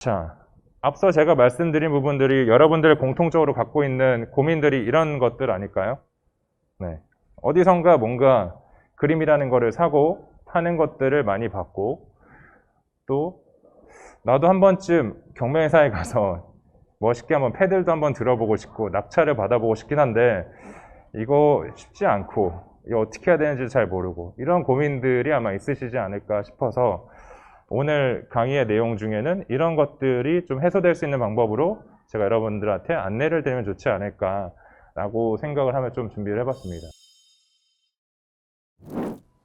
자, 앞서 제가 말씀드린 부분들이 여러분들이 공통적으로 갖고 있는 고민들이 이런 것들 아닐까요? 네. 어디선가 뭔가 그림이라는 거를 사고 파는 것들을 많이 봤고, 또 나도 한 번쯤 경매회사에 가서 멋있게 한번 패들도 한번 들어보고 싶고 낙찰을 받아보고 싶긴 한데 이거 쉽지 않고 이거 어떻게 해야 되는지 잘 모르고 이런 고민들이 아마 있으시지 않을까 싶어서 오늘 강의의 내용 중에는 이런 것들이 좀 해소될 수 있는 방법으로 제가 여러분들한테 안내를 드리면 좋지 않을까라고 생각을 하며 좀 준비를 해봤습니다.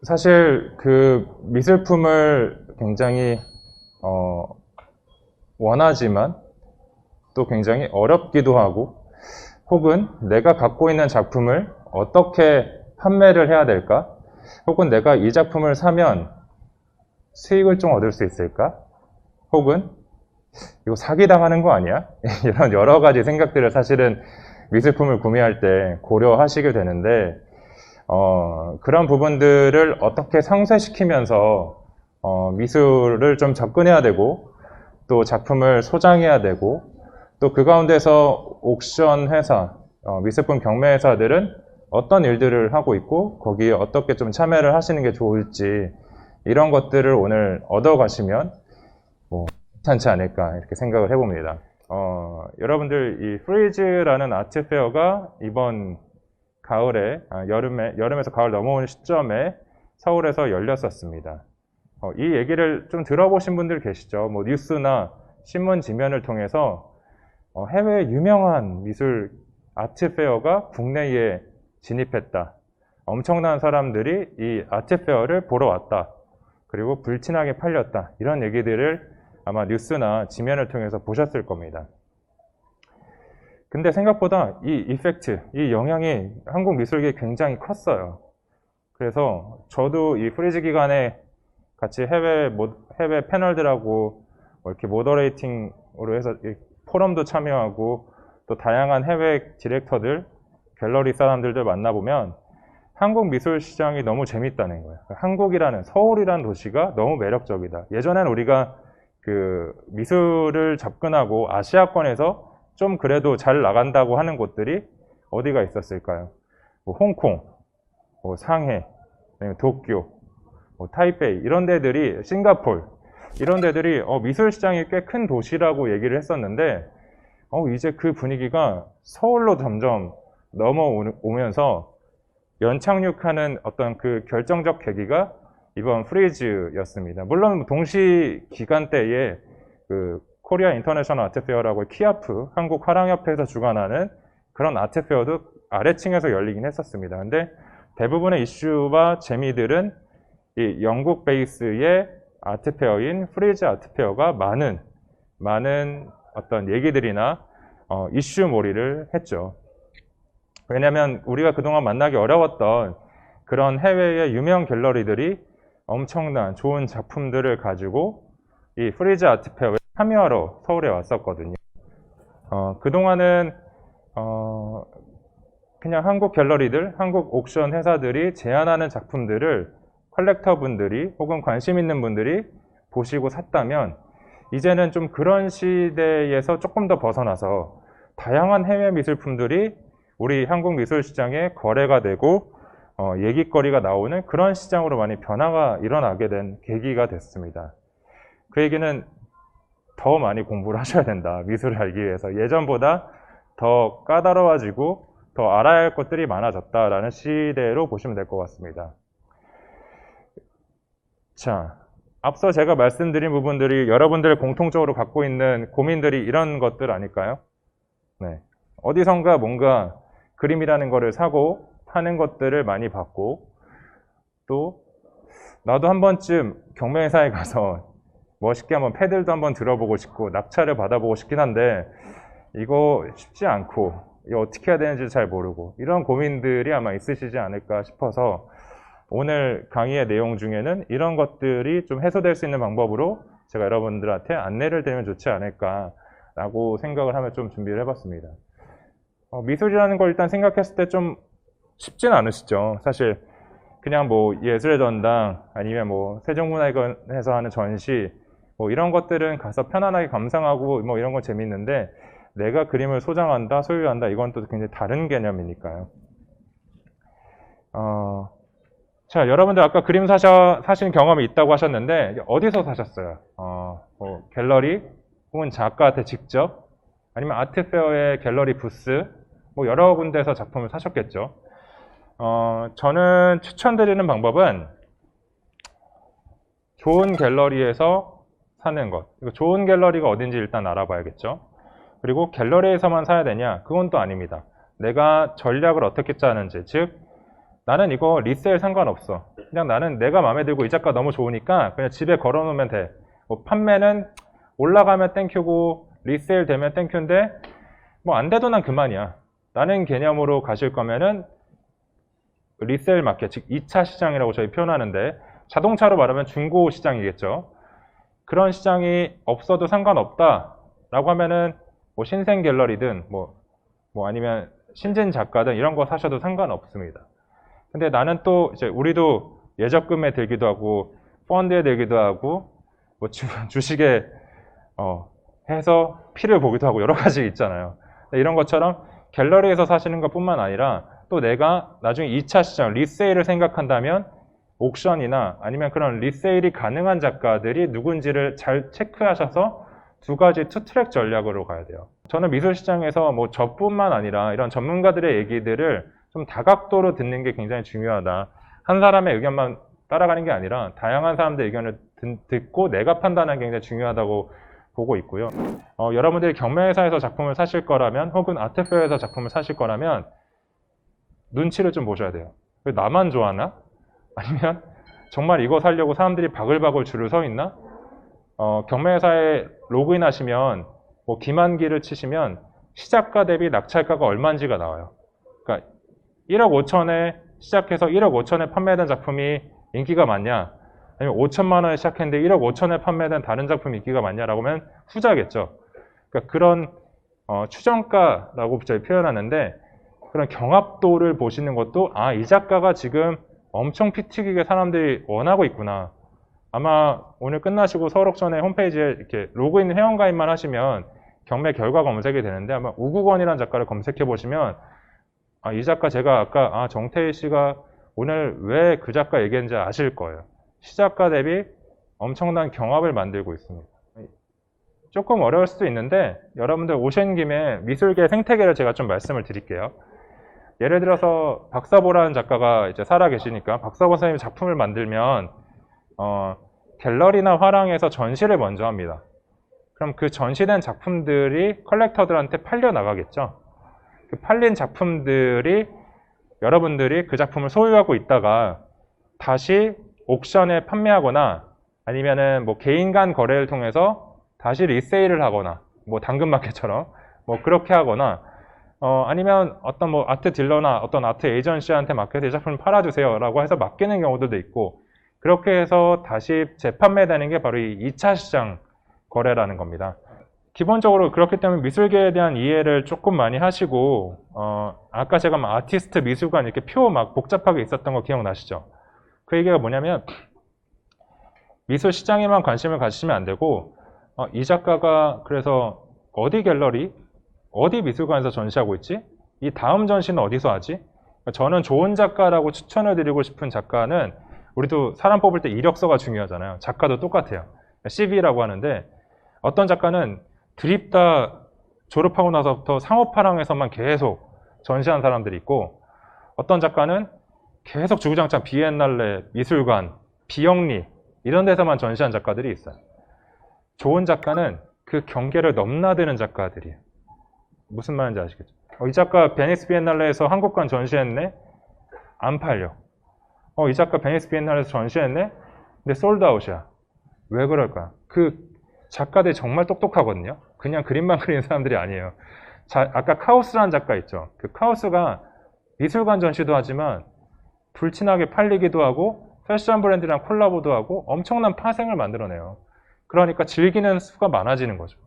사실 그 미술품을 굉장히 원하지만 또 굉장히 어렵기도 하고 혹은 내가 갖고 있는 작품을 어떻게 판매를 해야 될까? 혹은 내가 이 작품을 사면 수익을 좀 얻을 수 있을까? 혹은 이거 사기당하는 거 아니야? 이런 여러 가지 생각들을 사실은 미술품을 구매할 때 고려하시게 되는데 그런 부분들을 어떻게 상쇄시키면서 미술을 좀 접근해야 되고 또 작품을 소장해야 되고 또 그 가운데서 옥션 회사, 미술품 경매 회사들은 어떤 일들을 하고 있고 거기에 어떻게 좀 참여를 하시는 게 좋을지 이런 것들을 오늘 얻어가시면 괜찮지 않을까 이렇게 생각을 해봅니다. 여러분들 이 프리즈라는 아트 페어가 이번 가을에 여름에서 가을 넘어오는 시점에 서울에서 열렸었습니다. 이 얘기를 좀 들어보신 분들 계시죠? 뭐 뉴스나 신문 지면을 통해서 해외 유명한 미술 아트 페어가 국내에 진입했다. 엄청난 사람들이 이 아트 페어를 보러 왔다. 그리고 불티나게 팔렸다. 이런 얘기들을 아마 뉴스나 지면을 통해서 보셨을 겁니다. 근데 생각보다 이 이펙트, 이 영향이 한국 미술계에 굉장히 컸어요. 그래서 저도 이 프리즈 기간에 같이 해외 패널들하고 이렇게 모더레이팅으로 해서 포럼도 참여하고 또 다양한 해외 디렉터들, 갤러리 사람들도 만나보면 한국 미술 시장이 너무 재밌다는 거예요. 한국이라는, 서울이라는 도시가 너무 매력적이다. 예전엔 우리가 그 미술을 접근하고 아시아권에서 좀 그래도 잘 나간다고 하는 곳들이 어디가 있었을까요? 뭐 홍콩, 뭐 상해, 도쿄, 뭐 타이베이 이런 데들이 싱가폴 이런 데들이 미술 시장이 꽤 큰 도시라고 얘기를 했었는데 이제 그 분위기가 서울로 점점 넘어오면서 연착륙하는 어떤 그 결정적 계기가 이번 프리즈였습니다. 물론 동시 기간대에 그 코리아 인터내셔널 아트페어라고 키아프 한국 화랑협회에서 주관하는 그런 아트페어도 아래층에서 열리긴 했었습니다. 근데 대부분의 이슈와 재미들은 이 영국 베이스의 아트페어인 프리즈 아트페어가 많은 어떤 얘기들이나 이슈몰이를 했죠. 왜냐하면 우리가 그동안 만나기 어려웠던 그런 해외의 유명 갤러리들이 엄청난 좋은 작품들을 가지고 이 프리즈 아트페어에 참여하러 서울에 왔었거든요. 그동안은 그냥 한국 갤러리들, 한국 옥션 회사들이 제안하는 작품들을 컬렉터 분들이 혹은 관심 있는 분들이 보시고 샀다면 이제는 좀 그런 시대에서 조금 더 벗어나서 다양한 해외 미술품들이 우리 한국 미술 시장에 거래가 되고 얘기거리가 나오는 그런 시장으로 많이 변화가 일어나게 된 계기가 됐습니다. 그 얘기는 더 많이 공부를 하셔야 된다. 미술을 알기 위해서. 예전보다 더 까다로워지고 더 알아야 할 것들이 많아졌다라는 시대로 보시면 될 것 같습니다. 자, 앞서 제가 말씀드린 부분들이 여러분들이 공통적으로 갖고 있는 고민들이 이런 것들 아닐까요? 네. 어디선가 뭔가 그림이라는 거를 사고 파는 것들을 많이 봤고 또 나도 한 번쯤 경매회사에 가서 멋있게 한번 패들도 한번 들어보고 싶고 낙찰을 받아보고 싶긴 한데 이거 쉽지 않고 이거 어떻게 해야 되는지 잘 모르고 이런 고민들이 아마 있으시지 않을까 싶어서 오늘 강의의 내용 중에는 이런 것들이 좀 해소될 수 있는 방법으로 제가 여러분들한테 안내를 드리면 좋지 않을까라고 생각을 하며 좀 준비를 해봤습니다. 미술이라는 걸 일단 생각했을 때 좀 쉽진 않으시죠. 사실 그냥 뭐 예술의 전당 아니면 뭐 세종문화회관에서 하는 전시 뭐 이런 것들은 가서 편안하게 감상하고 뭐 이런 건 재밌는데 내가 그림을 소장한다, 소유한다 이건 또 굉장히 다른 개념이니까요. 자, 여러분들 아까 그림 사신 경험이 있다고 하셨는데 어디서 사셨어요? 뭐 갤러리 혹은 작가한테 직접 아니면 아트페어의 갤러리 부스 뭐 여러 군데서 작품을 사셨겠죠. 저는 추천드리는 방법은 좋은 갤러리에서 사는 것. 좋은 갤러리가 어딘지 일단 알아봐야겠죠. 그리고 갤러리에서만 사야 되냐? 그건 또 아닙니다. 내가 전략을 어떻게 짜는지, 즉 나는 이거 리세일 상관없어. 그냥 나는 내가 마음에 들고 이 작가 너무 좋으니까 그냥 집에 걸어놓으면 돼. 뭐 판매는 올라가면 땡큐고 리세일 되면 땡큐인데 뭐 안 돼도 난 그만이야. 라는 개념으로 가실 거면은 리세일 마켓, 즉 2차 시장이라고 저희 표현하는데 자동차로 말하면 중고 시장이겠죠. 그런 시장이 없어도 상관없다 라고 하면은 뭐 신생 갤러리든 뭐 아니면 신진 작가든 이런 거 사셔도 상관없습니다. 근데 나는 또 이제 우리도 예적금에 들기도 하고 펀드에 들기도 하고 뭐 주식에 해서 피를 보기도 하고 여러 가지 있잖아요. 이런 것처럼 갤러리에서 사시는 것뿐만 아니라 또 내가 나중에 2차 시장 리세일을 생각한다면 옥션이나 아니면 그런 리세일이 가능한 작가들이 누군지를 잘 체크하셔서 두 가지 투트랙 전략으로 가야 돼요. 저는 미술시장에서 뭐 저뿐만 아니라 이런 전문가들의 얘기들을 좀 다각도로 듣는 게 굉장히 중요하다. 한 사람의 의견만 따라가는 게 아니라 다양한 사람들의 의견을 듣고 내가 판단하는 게 굉장히 중요하다고 보고 있고요. 여러분들이 경매회사에서 작품을 사실 거라면 혹은 아트페어에서 작품을 사실 거라면 눈치를 좀 보셔야 돼요. 왜 나만 좋아하나? 아니면 정말 이거 사려고 사람들이 바글바글 줄을 서 있나? 경매회사에 로그인 하시면 뭐 기만기를 치시면 시작가 대비 낙찰가가 얼마인지가 나와요. 그러니까 1억 5천에 시작해서 1억 5천에 판매된 작품이 인기가 많냐? 아니면 5천만 원에 시작했는데 1억 5천에 판매된 다른 작품이 인기가 많냐라고 하면 후자겠죠. 그러니까 그런 추정가라고 저희 표현하는데 그런 경합도를 보시는 것도 이 작가가 지금 엄청 피 튀기게 사람들이 원하고 있구나. 아마 오늘 끝나시고 서울옥션의 홈페이지에 이렇게 로그인 회원가입만 하시면 경매 결과 검색이 되는데 아마 우국원이라는 작가를 검색해 보시면 이 작가 제가 아까 정태희 씨가 오늘 왜 그 작가 얘기했는지 아실 거예요. 시작가 대비 엄청난 경합을 만들고 있습니다. 조금 어려울 수도 있는데 여러분들 오신 김에 미술계 생태계를 제가 좀 말씀을 드릴게요. 예를 들어서 박사보라는 작가가 이제 살아 계시니까 박사보 선생님이 작품을 만들면 갤러리나 화廊에서 전시를 먼저 합니다. 그럼 그 전시된 작품들이 컬렉터들한테 팔려 나가겠죠. 그 팔린 작품들이 여러분들이 그 작품을 소유하고 있다가 다시 옥션에 판매하거나 아니면은 뭐 개인 간 거래를 통해서 다시 리세일을 하거나 뭐 당근마켓처럼 뭐 그렇게 하거나 아니면 어떤 뭐 아트 딜러나 어떤 아트 에이전시한테 맡겨서 이 작품을 팔아주세요 라고 해서 맡기는 경우들도 있고 그렇게 해서 다시 재판매되는 게 바로 이 2차 시장 거래라는 겁니다. 기본적으로 그렇기 때문에 미술계에 대한 이해를 조금 많이 하시고 아까 제가 막 아티스트 미술관 이렇게 표 막 복잡하게 있었던 거 기억나시죠? 그 얘기가 뭐냐면 미술 시장에만 관심을 가지시면 안 되고 이 작가가 그래서 어디 갤러리, 어디 미술관에서 전시하고 있지? 이 다음 전시는 어디서 하지? 저는 좋은 작가라고 추천을 드리고 싶은 작가는 우리도 사람 뽑을 때 이력서가 중요하잖아요. 작가도 똑같아요. CV라고 하는데 어떤 작가는 드립다 졸업하고 나서부터 상업화랑에서만 계속 전시한 사람들이 있고 어떤 작가는 계속 주구장창 비엔날레, 미술관, 비영리 이런 데서만 전시한 작가들이 있어요. 좋은 작가는 그 경계를 넘나드는 작가들이에요. 무슨 말인지 아시겠죠? 이 작가 베니스 비엔날레에서 한국관 전시했네? 안 팔려. 이 작가 베니스 비엔날레에서 전시했네? 근데 솔드아웃이야. 왜 그럴까? 그 작가들이 정말 똑똑하거든요. 그냥 그림만 그리는 사람들이 아니에요. 아까 카우스라는 작가 있죠. 그 카우스가 미술관 전시도 하지만 불친하게 팔리기도 하고 패션 브랜드랑 콜라보도 하고 엄청난 파생을 만들어내요. 그러니까 즐기는 수가 많아지는 거죠.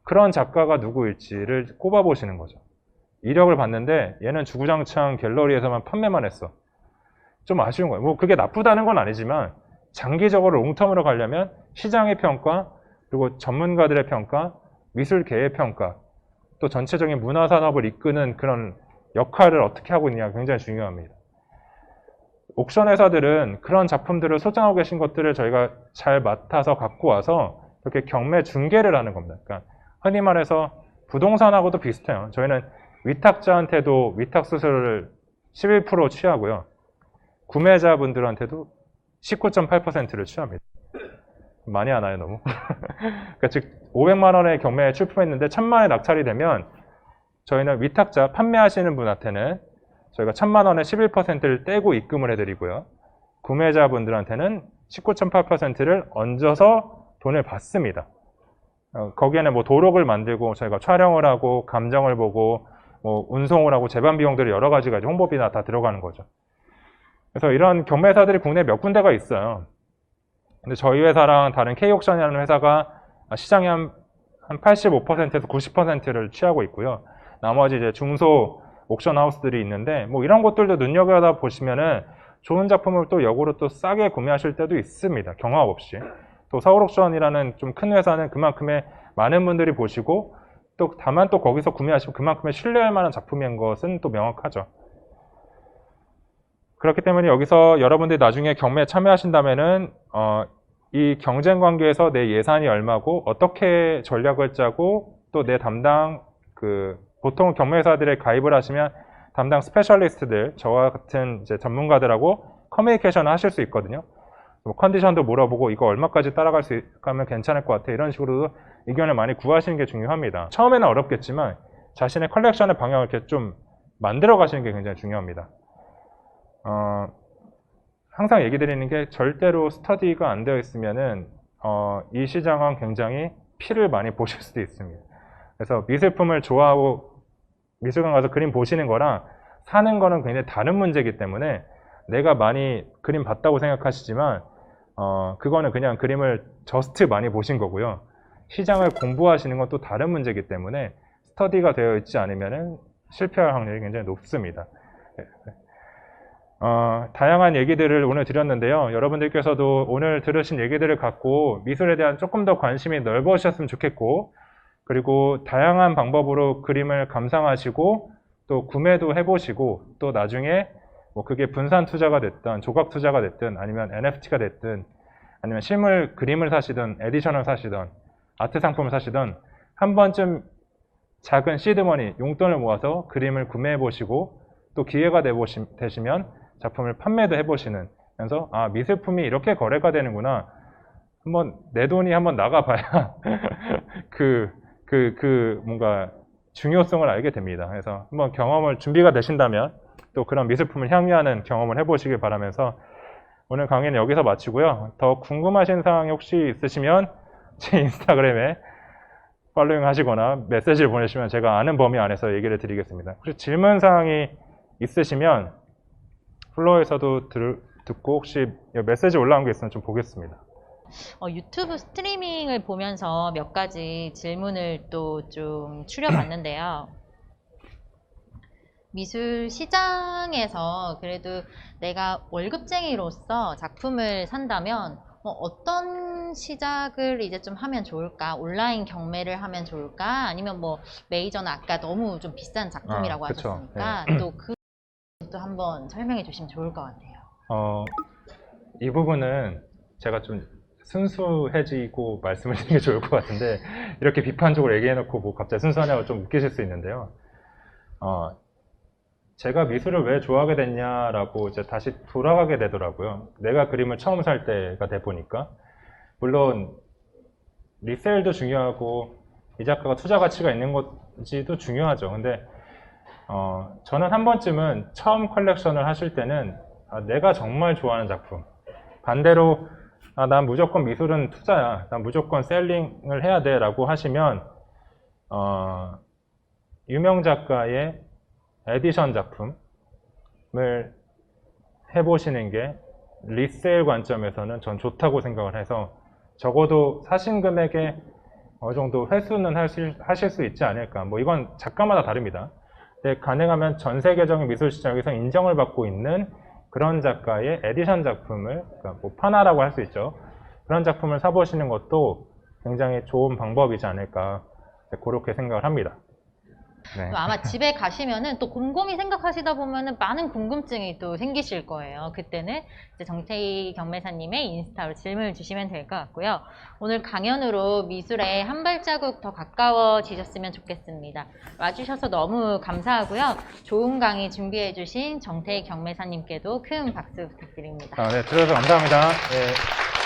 그런 작가가 누구일지를 꼽아보시는 거죠. 이력을 봤는데 얘는 주구장창 갤러리에서만 판매만 했어. 좀 아쉬운 거예요. 뭐 그게 나쁘다는 건 아니지만 장기적으로 롱텀으로 가려면 시장의 평가, 그리고 전문가들의 평가, 미술계의 평가, 또 전체적인 문화산업을 이끄는 그런 역할을 어떻게 하고 있느냐가 굉장히 중요합니다. 옥션 회사들은 그런 작품들을 소장하고 계신 것들을 저희가 잘 맡아서 갖고 와서 이렇게 경매 중개를 하는 겁니다. 그러니까 흔히 말해서 부동산하고도 비슷해요. 저희는 위탁자한테도 위탁 수수료를 11% 취하고요. 구매자분들한테도 19.8%를 취합니다. 많이 하나요, 너무? 그러니까 즉 500만 원의 경매에 출품했는데 1000만 원에 낙찰이 되면 저희는 위탁자 판매하시는 분한테는 저희가 1000만 원에 11%를 떼고 입금을 해드리고요. 구매자분들한테는 19.8%를 얹어서 돈을 받습니다. 거기에는 뭐 도록을 만들고 저희가 촬영을 하고 감정을 보고 뭐 운송을 하고 제반 비용들이 여러 가지가 이제 홍보비나 다 들어가는 거죠. 그래서 이런 경매사들이 국내에 몇 군데가 있어요. 근데 저희 회사랑 다른 K옥션이라는 회사가 시장의 한 85%에서 90%를 취하고 있고요. 나머지 이제 중소 옥션 하우스들이 있는데 뭐 이런 것들도 눈여겨다 보시면은 좋은 작품을 또 역으로 또 싸게 구매하실 때도 있습니다. 경합 없이. 또 서울옥션이라는 좀 큰 회사는 그만큼의 많은 분들이 보시고 또 다만 또 거기서 구매하시면 그만큼의 신뢰할 만한 작품인 것은 또 명확하죠. 그렇기 때문에 여기서 여러분들이 나중에 경매에 참여하신다면은 이 경쟁 관계에서 내 예산이 얼마고 어떻게 전략을 짜고 또 내 담당 보통 경매회사들에 가입을 하시면 담당 스페셜리스트들 저와 같은 이제 전문가들하고 커뮤니케이션을 하실 수 있거든요. 뭐 컨디션도 물어보고 이거 얼마까지 따라갈 수 있으면 괜찮을 것 같아 이런 식으로 의견을 많이 구하시는 게 중요합니다. 처음에는 어렵겠지만 자신의 컬렉션의 방향을 이렇게 좀 만들어 가시는 게 굉장히 중요합니다. 항상 얘기 드리는 게 절대로 스터디가 안 되어 있으면은 이 시장은 굉장히 피를 많이 보실 수도 있습니다. 그래서 미술품을 좋아하고 미술관 가서 그림 보시는 거랑 사는 거는 굉장히 다른 문제이기 때문에 내가 많이 그림 봤다고 생각하시지만 그거는 그냥 그림을 저스트 많이 보신 거고요. 시장을 공부하시는 건 또 다른 문제이기 때문에 스터디가 되어 있지 않으면 실패할 확률이 굉장히 높습니다. 다양한 얘기들을 오늘 드렸는데요. 여러분들께서도 오늘 들으신 얘기들을 갖고 미술에 대한 조금 더 관심이 넓어지셨으면 좋겠고 그리고 다양한 방법으로 그림을 감상하시고 또 구매도 해보시고 또 나중에 뭐 그게 분산 투자가 됐든 조각 투자가 됐든 아니면 NFT가 됐든 아니면 실물 그림을 사시든 에디션을 사시든 아트 상품을 사시든 한 번쯤 작은 시드머니 용돈을 모아서 그림을 구매해 보시고 또 기회가 되시면 작품을 판매도 해보시는 그래서 미술품이 이렇게 거래가 되는구나 한번 내 돈이 한번 나가봐야 뭔가 중요성을 알게 됩니다. 그래서 한번 경험을 준비가 되신다면 또 그런 미술품을 향유하는 경험을 해보시길 바라면서 오늘 강의는 여기서 마치고요. 더 궁금하신 사항이 혹시 있으시면 제 인스타그램에 팔로잉 하시거나 메시지를 보내시면 제가 아는 범위 안에서 얘기를 드리겠습니다. 혹시 질문 사항이 있으시면 플로어에서도 듣고 혹시 메시지 올라온 게 있으면 좀 보겠습니다. 유튜브 스트리밍을 보면서 몇 가지 질문을 또 좀 추려봤는데요. 미술 시장에서 그래도 내가 월급쟁이로서 작품을 산다면 어떤 시작을 이제 좀 하면 좋을까? 온라인 경매를 하면 좋을까? 아니면 뭐 메이저는 아까 너무 좀 비싼 작품이라고 하셨으니까 네. 또 그것도 한번 설명해 주시면 좋을 것 같아요. 이 부분은 제가 좀 순수해지고 말씀을 드리는 게 좋을 것 같은데 이렇게 비판적으로 얘기해놓고 뭐 갑자기 순수하냐고 좀 웃기실 수 있는데요. 제가 미술을 왜 좋아하게 됐냐라고 이제 다시 돌아가게 되더라고요. 내가 그림을 처음 살 때가 돼 보니까 물론 리세일도 중요하고 이 작가가 투자 가치가 있는 건지도 중요하죠. 근데 저는 한 번쯤은 처음 컬렉션을 하실 때는 내가 정말 좋아하는 작품 반대로 난 무조건 미술은 투자야 난 무조건 셀링을 해야 돼 라고 하시면 유명 작가의 에디션 작품을 해보시는 게 리세일 관점에서는 전 좋다고 생각을 해서 적어도 사신 금액에 어느 정도 회수는 하실 수 있지 않을까. 뭐 이건 작가마다 다릅니다. 근데 가능하면 전 세계적인 미술 시장에서 인정을 받고 있는 그런 작가의 에디션 작품을, 그러니까 뭐 파나라고 할 수 있죠. 그런 작품을 사보시는 것도 굉장히 좋은 방법이지 않을까 그렇게 생각을 합니다. 네. 또 아마 집에 가시면은 또 곰곰이 생각하시다 보면은 많은 궁금증이 또 생기실 거예요. 그때는 이제 정태희 경매사님의 인스타로 질문을 주시면 될 것 같고요. 오늘 강연으로 미술에 한 발자국 더 가까워지셨으면 좋겠습니다. 와주셔서 너무 감사하고요. 좋은 강의 준비해 주신 정태희 경매사님께도 큰 박수 부탁드립니다. 네, 들어주셔서 감사합니다. 네.